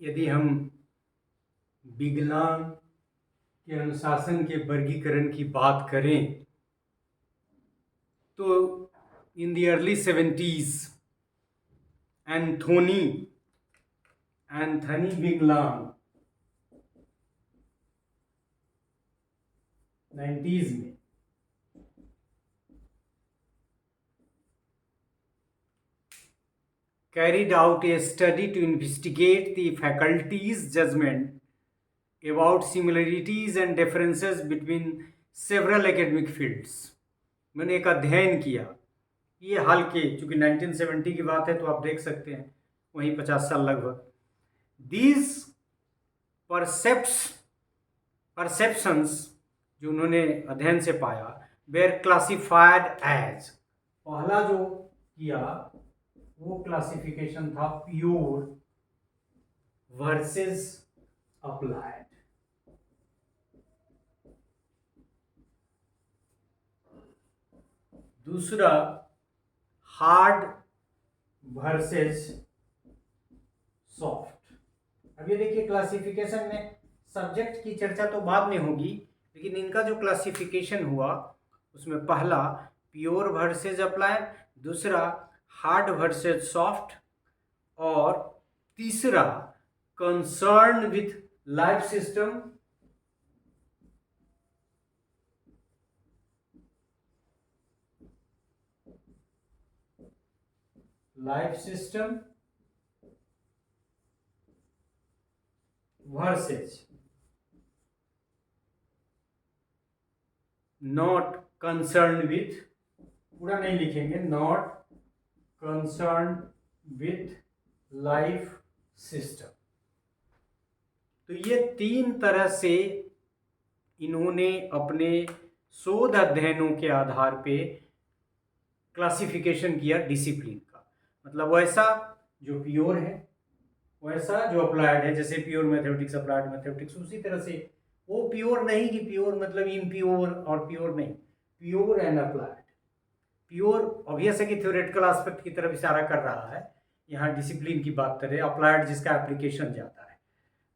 यदि हम विकलांग के अनुशासन के वर्गीकरण की बात करें तो in the early 70s Anthony विकलांग 90s में carried out a study to investigate the faculty's judgment about similarities and differences between several academic fields. मैंने एक अध्ययन किया, ये हाल के, चूंकि 1970 की बात है तो आप देख सकते हैं वहीं 50 साल लगभग. These perceptions जो उन्होंने अध्ययन से पाया were classified as, पहला जो किया वो क्लासिफिकेशन था प्योर वर्सेस अप्लाइड. दूसरा हार्ड वर्सेस सॉफ्ट. अब ये देखिए क्लासिफिकेशन में सब्जेक्ट की चर्चा तो बाद में होगी, लेकिन इनका जो क्लासिफिकेशन हुआ उसमें पहला प्योर वर्सेस अप्लाइड, दूसरा हार्ड वर्सेस सॉफ्ट और तीसरा concern with life system versus not concern with, पूरा नहीं लिखेंगे, not concern with life system. तो ये तीन तरह से इन्होंने अपने शोध अध्ययनों के आधार पे क्लासिफिकेशन किया डिसिप्लिन का. मतलब वैसा जो प्योर है, वैसा जो अप्लाइड है, जैसे प्योर मैथमेटिक्स, अप्लाइड मैथमेटिक्स, उसी तरह से वो प्योर नहीं कि प्योर मतलब इम्प्योर और प्योर नहीं, pure and applied. Pure obvious है कि थ्योरेटिकल एस्पेक्ट की तरफ इशारा कर रहा है, यहाँ डिसिप्लिन की बात करें, अप्लाइड जिसका एप्लीकेशन जाता है.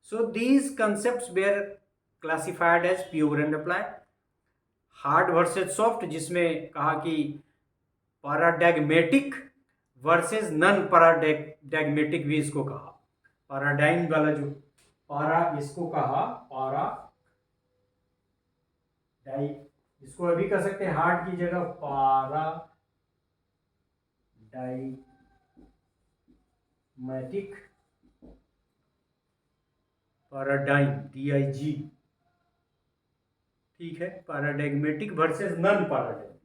So these concepts were classified as pure and applied. Hard versus soft, जिसमें कहा कि पैराडायग्मेटिक वर्सेस नॉन पैराडायग्मेटिक भी इसको कहा. पैराडाइम वाला जो पारा, इसको कहा इसको अभी कह सकते हैं हार्ड की जगह पैराडाइमेटिक, पैराडाइम DIG, ठीक है. पैराडाइग्मेटिक वर्सेस नॉन पैराडाइमेटिक,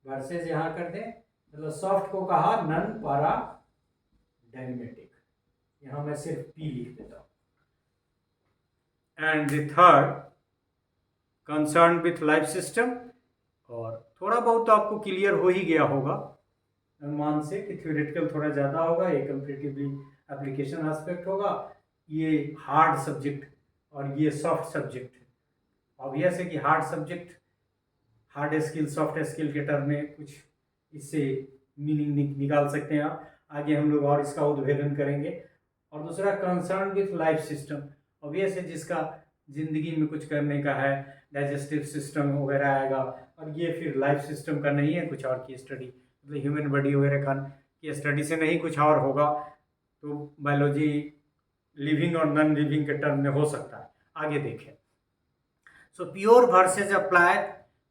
वर्सेस यहां कर दें, मतलब सॉफ्ट को कहा नॉन पैराडाइमेटिक, यहां मैं सिर्फ P लिख देता हूं. And the third concern with life system, और थोड़ा बहुत तो आपको क्लियर हो ही गया होगा अनुमान से कि थ्योरेटिकल थोड़ा ज़्यादा होगा, ये कंपैरेटिवली एप्लीकेशन एस्पेक्ट होगा, ये हार्ड सब्जेक्ट और ये सॉफ्ट सब्जेक्ट है. ऑब्वियस है कि hard subject, hard skill, soft skill के टर्म में कुछ इससे मीनिंग निकाल सकते हैं आप. आगे हम लोग और इसका उद्भेदन करेंगे. और दूसरा concern with life system, obvious है जिसका जिंदगी में कुछ करने का है, डाइजेस्टिव सिस्टम वगैरह आएगा, और ये फिर लाइफ सिस्टम का नहीं है, कुछ और की स्टडी, मतलब ह्यूमन बॉडी वगैरह का की स्टडी से नहीं, कुछ और होगा. तो बायोलॉजी लिविंग और नॉन लिविंग के टर्म में हो सकता है. आगे देखें. So pure versus applied.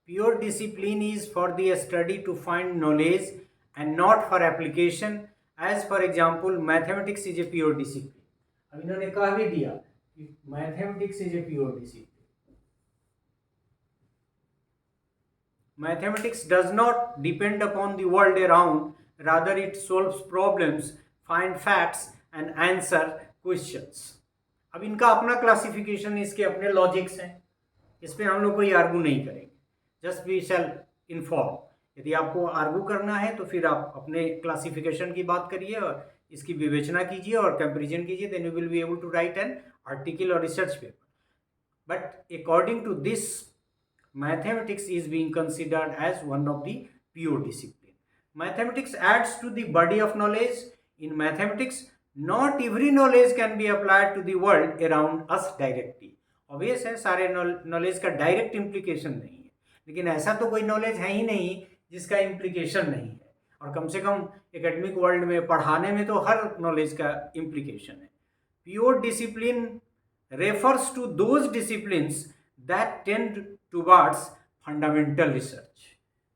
Pure discipline is for the study to find knowledge and not for application. As for example mathematics is a pure discipline. अब इन्होंने कह भी दिया कि mathematics is a pure discipline. Mathematics does not depend upon the world around, rather it solves problems, find facts and answer questions. अब इनका अपना classification, इसके अपने लॉजिक्स हैं, इस पर हम लोग कोई आर्गू नहीं करेंगे, जस्ट वी शैल इन्फॉर्म. यदि आपको आर्गू करना है तो फिर आप अपने क्लासिफिकेशन की बात करिए और इसकी विवेचना कीजिए और कंपेरिजन कीजिए, then you will be able to write an article और research paper. But according to this, mathematics is being considered as one of the pure discipline. Mathematics adds to the body of knowledge. In mathematics, not every knowledge can be applied to the world around us directly. Obvious है, सारे knowledge का direct implication नहीं है, लेकिन ऐसा तो कोई knowledge है ही नहीं जिसका इम्प्लीकेशन नहीं है। और कम से कम एकेडमिक वर्ल्ड में पढ़ाने में तो हर नॉलेज का इम्प्लीकेशन है। Pure discipline refers to those disciplines that tend towards fundamental research.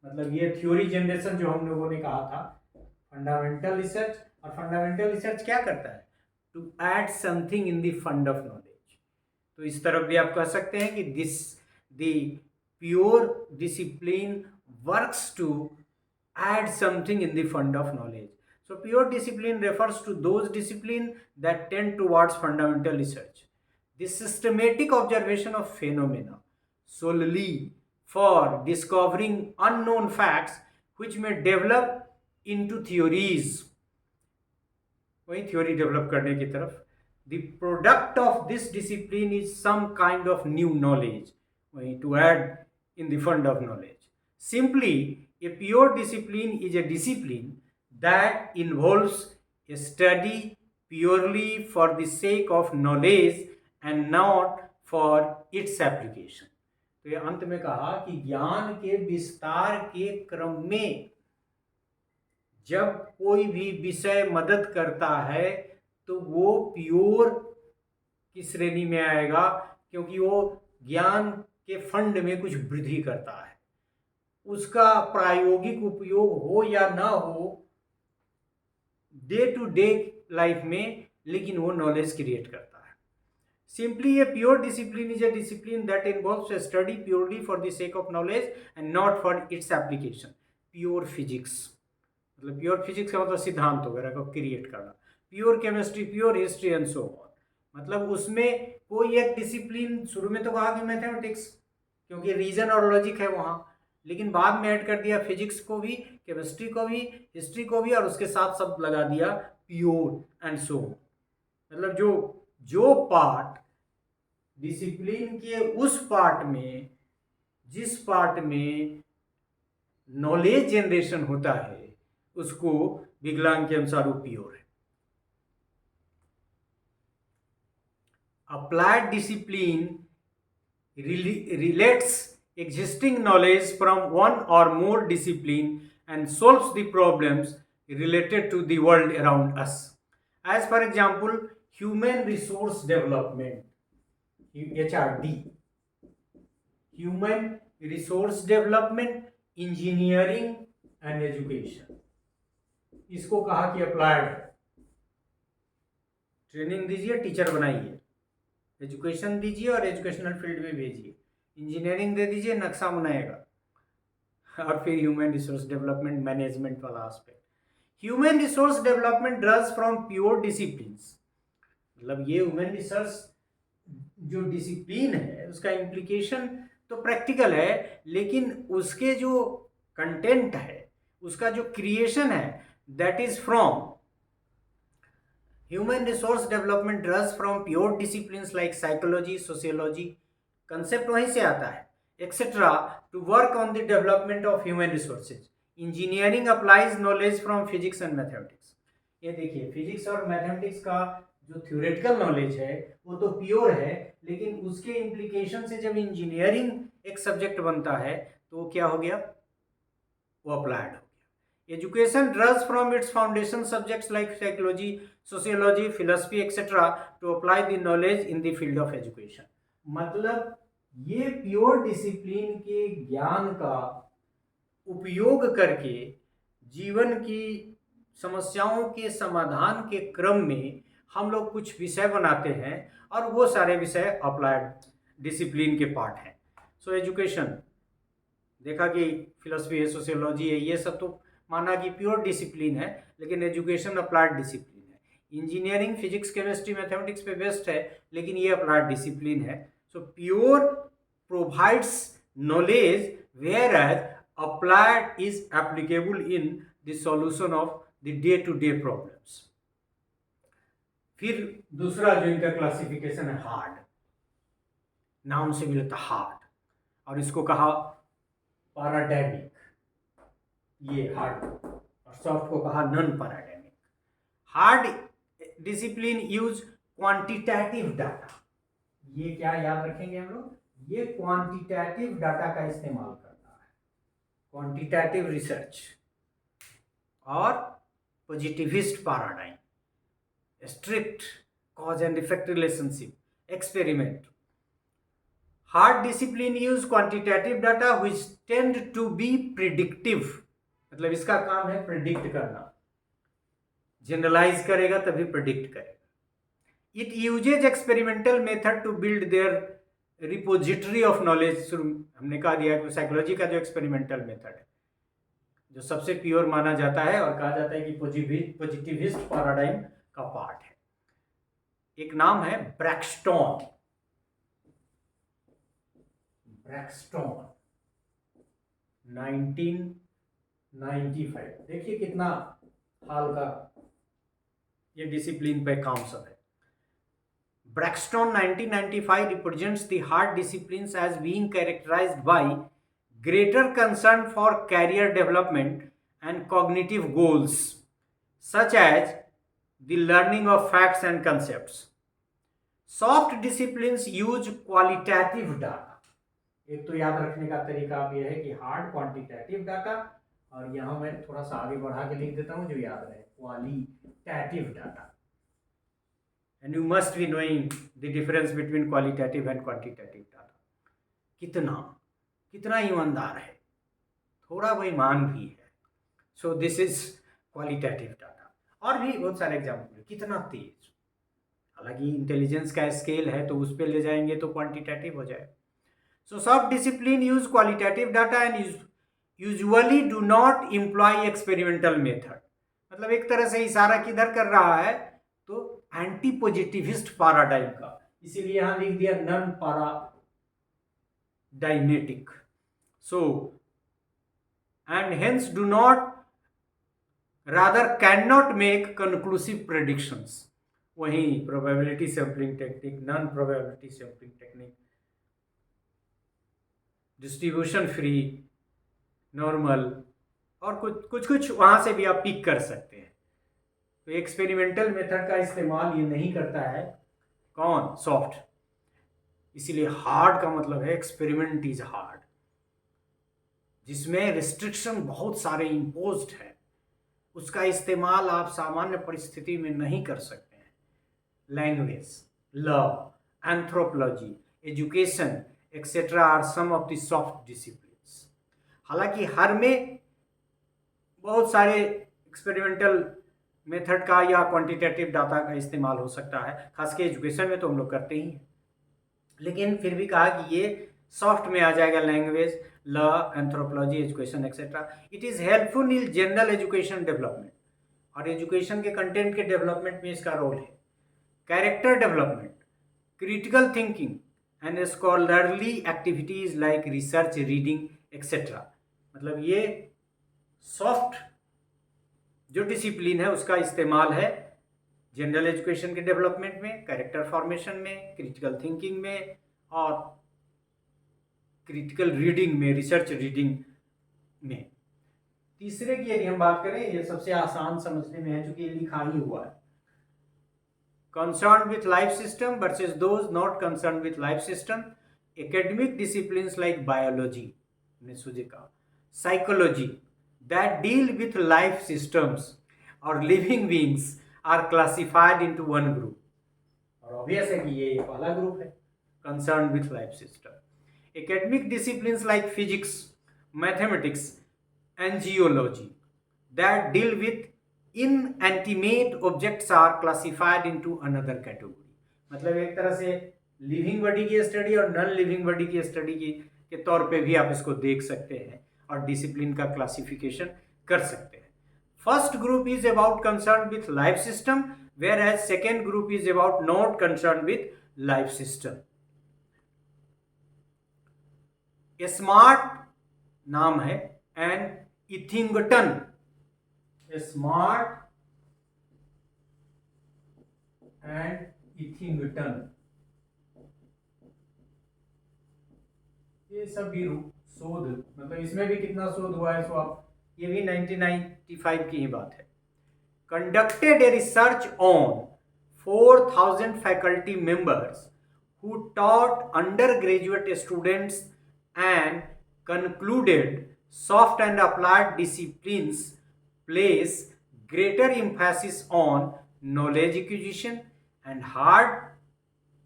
मतलब ये थ्योरी जनरेशन जो हम लोगों ने कहा था, फंडामेंटल रिसर्च। और फंडामेंटल रिसर्च क्या करता है? To add something in the fund of knowledge. तो इस तरफ भी आप कह सकते हैं कि this the pure discipline works to add something in the fund of knowledge. So pure discipline refers to those discipline that tend towards fundamental research. The systematic observation of phenomena solely for discovering unknown facts which may develop into theories. वही theory develop करने की तरफ. The product of this discipline is some kind of new knowledge, वही to add in the fund of knowledge. Simply, a pure discipline is a discipline that involves a study purely for the sake of knowledge and not for its application. तो ये अंत में कहा कि ज्ञान के विस्तार के क्रम में जब कोई भी विषय मदद करता है तो वो प्योर की श्रेणी में आएगा, क्योंकि वो ज्ञान के फंड में कुछ वृद्धि करता है। उसका प्रायोगिक उपयोग हो या ना हो डे टू डे लाइफ में, लेकिन वो नॉलेज क्रिएट करता है। Simply A pure discipline is a discipline that involves A study purely for the sake of knowledge and not for its application. Pure physics मतलब प्योर फिजिक्स का मतलब सिद्धांत वगैरह को क्रिएट करना। Pure chemistry, pure history and so on. मतलब उसमें कोई एक डिसिप्लिन, शुरू में तो कहा कि मैथमेटिक्स, क्योंकि रीजन और लॉजिक है वहाँ, लेकिन बाद में ऐड कर दिया फिजिक्स को भी, केमिस्ट्री को भी, हिस्ट्री को भी, और उसके साथ सब लगा दिया प्योर एंड सो। मतलब जो पार्ट डिसिप्लिन के उस पार्ट में, जिस पार्ट में नॉलेज जनरेशन होता है, उसको विकलांग के अनुसार वो प्योर है। Applied discipline relates existing knowledge from one or more discipline and solves the problems related to the world around us. As for example, human resource development, HRD, human resource development, engineering and education, इसको कहा कि applied. Training दीजिए, teacher बनाइए, education दीजिए और educational field में भेजिए, engineering दे दीजिए, नक्शा बनाएगा, और फिर ह्यूमन रिसोर्स डेवलपमेंट मैनेजमेंट वाला aspect. Human resource development draws from pure disciplines. मतलब ये ह्यूमन रिसोर्स जो डिसिप्लिन है उसका इम्प्लीकेशन तो प्रैक्टिकल है, लेकिन उसके जो कंटेंट है, उसका जो क्रिएशन है, that is from human resource development draws from pure disciplines like psychology, sociology, concept वहीं से आता है, etc. to work on the development of human resources. Engineering applies knowledge from physics and mathematics. ये देखिए, physics और mathematics का जो theoretical knowledge है वो तो प्योर है, लेकिन उसके इम्प्लीकेशन से जब इंजीनियरिंग एक सब्जेक्ट बनता है तो वो क्या हो गया? वो अप्लाइड हो गया। Education draws from its foundation subjects like psychology, sociology, philosophy, etc. to apply the knowledge in the field of education. मतलब ये प्योर डिसिप्लिन के ज्ञान का उपयोग करके जीवन की समस्याओं के समाधान के क्रम में हम लोग कुछ विषय बनाते हैं, और वो सारे विषय अप्लाइड डिसिप्लिन के पार्ट हैं। सो एजुकेशन देखा कि फिलोसफी है, सोशियोलॉजी है, ये सब तो माना कि प्योर डिसिप्लिन है, लेकिन एजुकेशन अप्लाइड डिसिप्लिन है। इंजीनियरिंग फिजिक्स, केमिस्ट्री, मैथमेटिक्स पे बेस्ड है, लेकिन ये अप्लाइड डिसिप्लिन है। So pure provides knowledge whereas applied is applicable in the solution of the day to day problems. फिर दूसरा जो इनका क्लासिफिकेशन है हार्ड, नाम से मिलता हार्ड, और इसको कहा पैराडाइमिक, ये हार्ड, और सॉफ्ट को कहा non paradigmatic. Hard discipline use quantitative data. ये क्या याद रखेंगे हम लोग, ये क्वांटिटेटिव डाटा का इस्तेमाल करता है, क्वांटिटेटिव रिसर्च और positivist paradigm, strict cause and effect relationship, experiment. Hard discipline use quantitative data which tend to be predictive, मतलब इसका काम है प्रिडिक्ट करना, जनरलाइज करेगा तभी प्रिडिक्ट करेगा। It uses experimental method to build their repository of knowledge. हमने कहा दिया कि साइकोलॉजी का जो एक्सपेरिमेंटल मेथड है जो सबसे प्योर माना जाता है और कहा जाता है कि पॉजिटिविस्ट पैराडाइम का पार्ट है। एक नाम है ब्रैक्सटन, ब्रैक्सटन 1995। देखिए कितना हाल का ये डिसिप्लिन पे काम सब है। Braxton 1995 represents the hard disciplines as being characterized by greater concern for career development and cognitive goals, such as the learning of facts and concepts. Soft disciplines use qualitative data. एक तो याद रखने का तरीका आप यह है कि हार्ड क्वांटिटेटिव डाटा, और यहाँ मैं थोड़ा सा आगे बढ़ा के लिख देता हूँ जो याद रहे, qualitative data. And you must be knowing the difference between qualitative and quantitative data. कितना ईमानदार है, थोड़ा बेईमान भी है। So this is qualitative data। और भी बहुत सारे एग्जाम्पल, कितना तेज, हालांकि इंटेलिजेंस का स्केल है तो उस पर ले जाएंगे तो क्वांटिटेटिव हो जाए। So soft discipline use qualitative data and usually do not employ experimental method। मतलब एक तरह से इशारा किधर कर रहा है, तो एंटी पॉजिटिविस्ट पैराडाइम का, इसीलिए यहां लिख दिया non paradigmatic. So and hence do not rather can not make conclusive predictions. वहीं probability sampling technique, non probability sampling technique, distribution free, normal, और कुछ वहां से भी आप पिक कर सकते हैं। तो एक्सपेरिमेंटल मेथड का इस्तेमाल ये नहीं करता है, कौन, सॉफ्ट। इसीलिए हार्ड का मतलब है एक्सपेरिमेंट इज हार्ड, जिसमें रिस्ट्रिक्शन बहुत सारे इम्पोज्ड है, उसका इस्तेमाल आप सामान्य परिस्थिति में नहीं कर सकते हैं। Language, law, anthropology, education etcetera are some of the soft disciplines. हालांकि हर में बहुत सारे एक्सपेरिमेंटल मेथड का या क्वांटिटेटिव डाटा का इस्तेमाल हो सकता है, खासकर एजुकेशन में तो हम लोग करते ही हैं, लेकिन फिर भी कहा कि ये सॉफ्ट में आ जाएगा, language, law, anthropology, education etcetera. It is helpful in general education development, और एजुकेशन के कंटेंट के डेवलपमेंट में इसका रोल है। Character development, critical thinking and scholarly activities like research, reading etcetera. मतलब ये सॉफ्ट जो डिसिप्लिन है उसका इस्तेमाल है जनरल एजुकेशन के डेवलपमेंट में, कैरेक्टर फॉर्मेशन में, क्रिटिकल थिंकिंग में, और क्रिटिकल रीडिंग में, रिसर्च रीडिंग में। तीसरे की यदि हम बात करें, ये सबसे आसान समझने में है क्योंकि ये लिखा ही हुआ है। Concern with life system versus those not concern with life system. Academic disciplines like biology, हमने सूझे कहा, psychology that deal with life systems or living beings are classified into one group। और obvious है कि ये पहला ग्रुप है, concerned with life system। Academic disciplines like physics, mathematics, and geology that deal with inanimate objects are classified into another category। मतलब एक तरह से लिविंग बॉडी की स्टडी और नॉन लिविंग बॉडी की स्टडी के तौर पे भी आप इसको देख सकते हैं और डिसिप्लिन का क्लासिफिकेशन कर सकते हैं। First group is about concern with life system, whereas second group is about not concern with life system. Smart नाम है and Ethington, Smart and Ethington, ये सब भी शोध, मतलब इसमें भी कितना शोध हुआ है, सो आप ये भी 1995 की ही बात है। Conducted a research on 4,000 faculty members who taught undergraduate students and concluded soft and applied disciplines place greater emphasis on knowledge acquisition and hard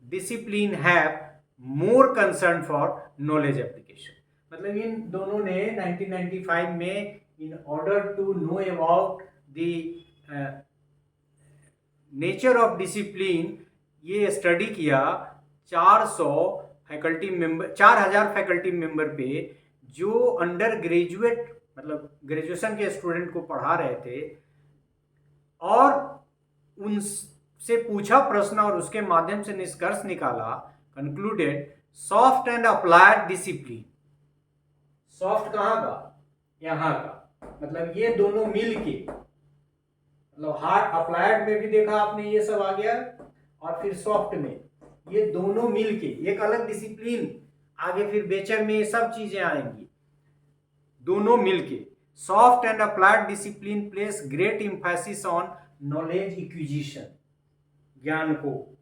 discipline have more concern for knowledge application. मतलब इन दोनों ने 1995 में in order to know about the nature of discipline ये study किया 4,000 faculty member पे जो under graduate मतलब graduation के स्टूडेंट को पढ़ा रहे थे और उनसे पूछा प्रश्न और उसके माध्यम से निष्कर्ष निकाला, concluded soft and applied discipline. Soft कहाँ का? यहाँ का, मतलब ये दोनों मिल के, मतलब हार्ड अप्लाइड में भी देखा आपने ये सब आ गया और फिर सॉफ्ट में ये दोनों मिलके एक अलग डिसिप्लिन, आगे फिर बेचर में ये सब चीजें आएंगी, दोनों मिलके soft and applied discipline place great emphasis on knowledge acquisition, ज्ञान को,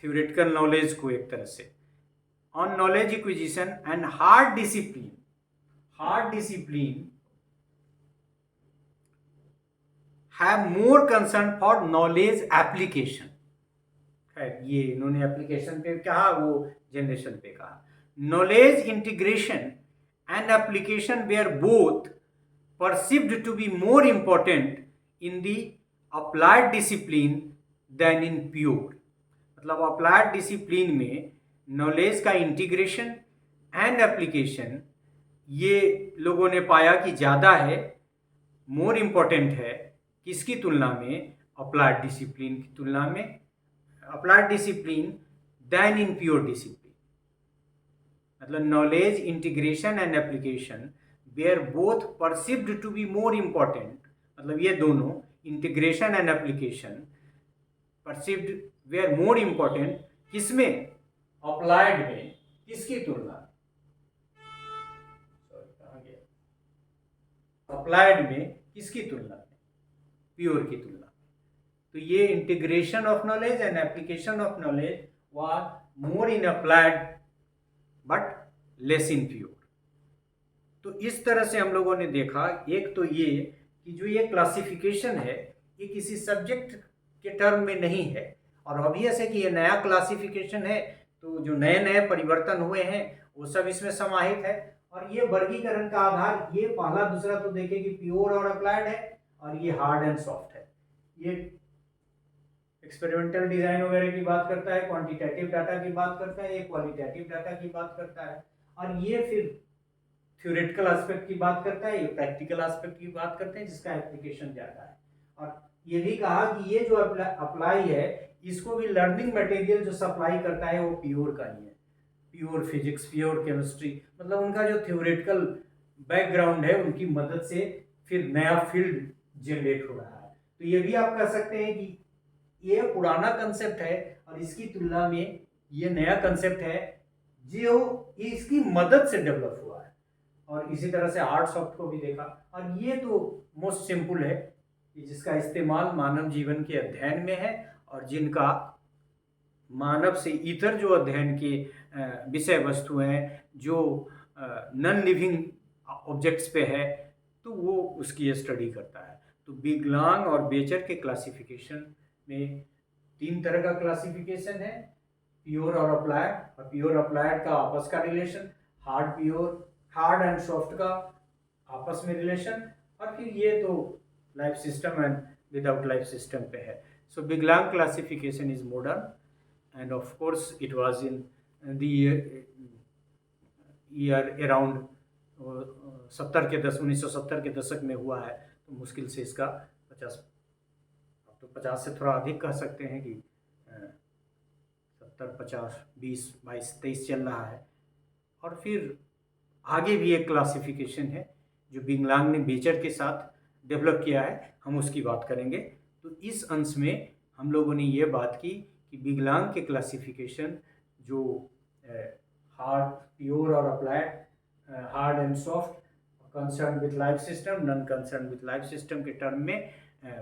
थ्योरेटिकल नॉलेज को एक तरह से, on knowledge acquisition and hard discipline have more concern for knowledge application। है ये इन्होंने एप्लीकेशन पे कहा, वो जनरेशन पे कहा। Knowledge integration and application where both perceived to be more important in the applied discipline than in pure। मतलब applied discipline में नॉलेज का इंटीग्रेशन एंड एप्लीकेशन ये लोगों ने पाया कि ज़्यादा है, मोर इम्पोर्टेंट है, किसकी तुलना में? अप्लाइड डिसिप्लिन की तुलना में, applied discipline than in pure discipline. मतलब knowledge integration and application where both perceived to be more important, मतलब ये दोनों integration and application perceived were more important, किसमें? अप्लाइड में, किसकी तुलना में? अप्लाइड में किसकी तुलना में? प्योर की तुलना में। तो ये integration of knowledge and application of knowledge was more in applied but less in pure. तो इस तरह से हम लोगों ने देखा, एक तो ये कि जो ये क्लासिफिकेशन है ये किसी सब्जेक्ट के टर्म में नहीं है, और ऑब्वियस है कि ये नया क्लासिफिकेशन है, तो जो नए नए परिवर्तन हुए हैं वो सब इसमें समाहित है। और ये वर्गीकरण का आधार ये पहला दूसरा तो देखे कि प्योर और अप्लाइड है, और ये हार्ड एंड सॉफ्ट है। ये एक्सपेरिमेंटल डिजाइन वगैरह की बात करता है, क्वांटिटेटिव डाटा की बात करता है, ये क्वालिटेटिव डाटा की बात करता है, और ये फिर थ्योरेटिकल एस्पेक्ट की बात करता है, ये प्रैक्टिकल एस्पेक्ट की बात करते हैं जिसका एप्लीकेशन ज़्यादा है। और ये भी कहा कि ये जो अप्लाई है इसको भी लर्निंग मटेरियल जो सप्लाई करता है वो प्योर का ही है, प्योर फिजिक्स, प्योर केमिस्ट्री, मतलब उनका जो थ्योरेटिकल बैकग्राउंड है उनकी मदद से फिर नया फील्ड जनरेट हो रहा है। तो ये भी आप कह सकते हैं कि ये पुराना कंसेप्ट है और इसकी तुलना में ये नया कंसेप्ट है जो इसकी मदद से डेवलप हुआ है। और इसी तरह से हार्ड सॉफ्ट को भी देखा, और ये तो मोस्ट सिंपल है कि जिसका इस्तेमाल मानव जीवन के अध्ययन में है, और जिनका मानव से इतर जो अध्ययन के विषय वस्तु हैं जो नॉन लिविंग ऑब्जेक्ट्स पे है, तो वो उसकी स्टडी करता है। तो बिगलांग और बेचर के क्लासिफिकेशन में 3 तरह का क्लासिफिकेशन है, प्योर और अप्लाइड, और प्योर अप्लाइड का आपस का रिलेशन, हार्ड एंड सॉफ्ट का आपस में रिलेशन, और फिर ये तो life system and without life system पे है। So Biglan classification is modern and of course it was in the year around 1970 के दशक में हुआ है। तो मुश्किल से इसका 50 से थोड़ा अधिक कह सकते हैं कि 70, 50, 20, 22, 23 चल रहा है। और फिर आगे भी एक क्लासिफिकेशन है जो बिगलांग ने बेचर के साथ डेवलप किया है, हम उसकी बात करेंगे। तो इस अंश में हम लोगों ने ये बात की कि बिगलांग के क्लासिफिकेशन जो हार्ड, प्योर और applied, hard and soft, concern with life system, non concern with life system के टर्म में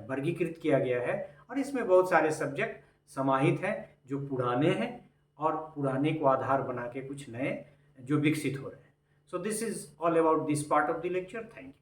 वर्गीकृत किया गया है। और इसमें बहुत सारे सब्जेक्ट समाहित हैं, जो पुराने हैं और पुराने को आधार बना के कुछ नए जो विकसित हो रहे हैं. So this is all about this part of the lecture. Thank you.